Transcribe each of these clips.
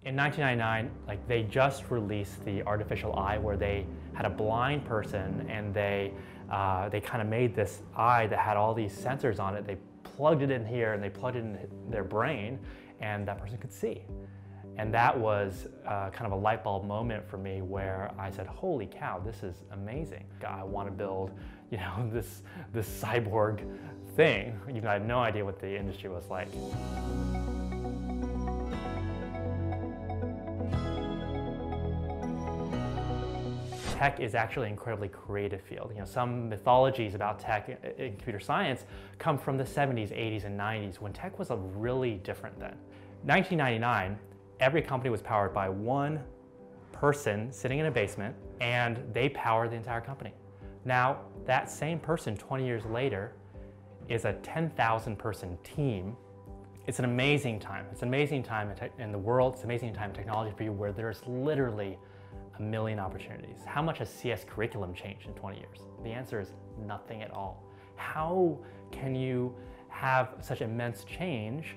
In 1999, they just released the artificial eye, where they had a blind person and they kind of made this eye that had all these sensors on it. They plugged it in here and they plugged it in their brain, and that person could see. And that was kind of a light bulb moment for me, where I said, holy cow, this is amazing. I want to build, this cyborg thing. I had no idea what the industry was like. Tech is actually an incredibly creative field. Some mythologies about tech in computer science come from the 70s, 80s, and 90s, when tech was really different then. 1999, every company was powered by one person sitting in a basement, and they powered the entire company. Now, that same person 20 years later is a 10,000 person team. It's an amazing time. It's an amazing time in the world. It's an amazing time in technology for you, where there's literally a million opportunities. How much has CS curriculum changed in 20 years? The answer is nothing at all. How can you have such immense change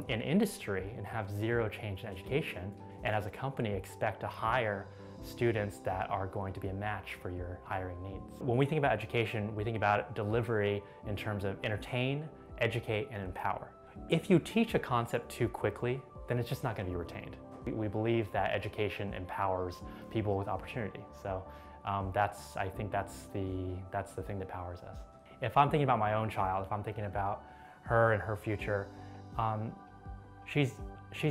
in industry and have zero change in education, and as a company expect to hire students that are going to be a match for your hiring needs? When we think about education, we think about delivery in terms of entertain, educate, and empower. If you teach a concept too quickly, then it's just not going to be retained. We believe that education empowers people with opportunity. So I think that's the thing that powers us. If I'm thinking about my own child, if I'm thinking about her and her future, she's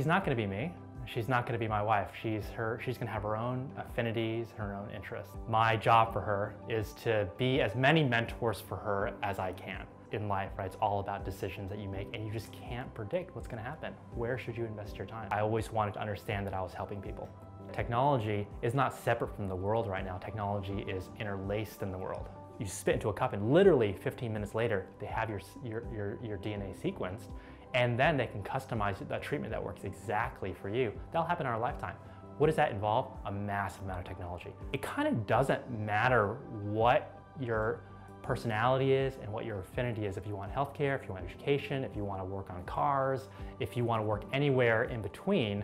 not going to be me. She's not going to be my wife. She's going to have her own affinities, her own interests. My job for her is to be as many mentors for her as I can. In life, right? It's all about decisions that you make, and you just can't predict what's going to happen. Where should you invest your time? I always wanted to understand that I was helping people. Technology is not separate from the world right now. Technology is interlaced in the world. You spit into a cup, and literally 15 minutes later, they have your DNA sequenced, and then they can customize that treatment that works exactly for you. That'll happen in our lifetime. What does that involve? A massive amount of technology. It kind of doesn't matter what your personality is and what your affinity is. If you want healthcare, if you want education, if you want to work on cars, if you want to work anywhere in between,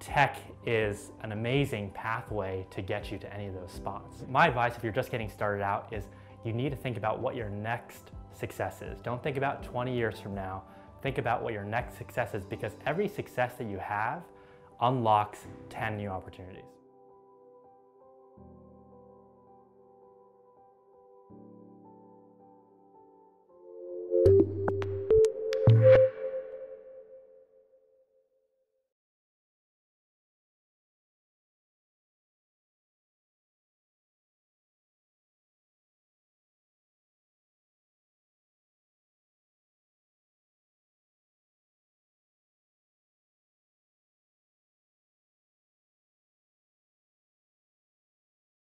tech is an amazing pathway to get you to any of those spots. My advice, if you're just getting started out, is you need to think about what your next success is. Don't think about 20 years from now. Think about what your next success is, because every success that you have unlocks 10 new opportunities.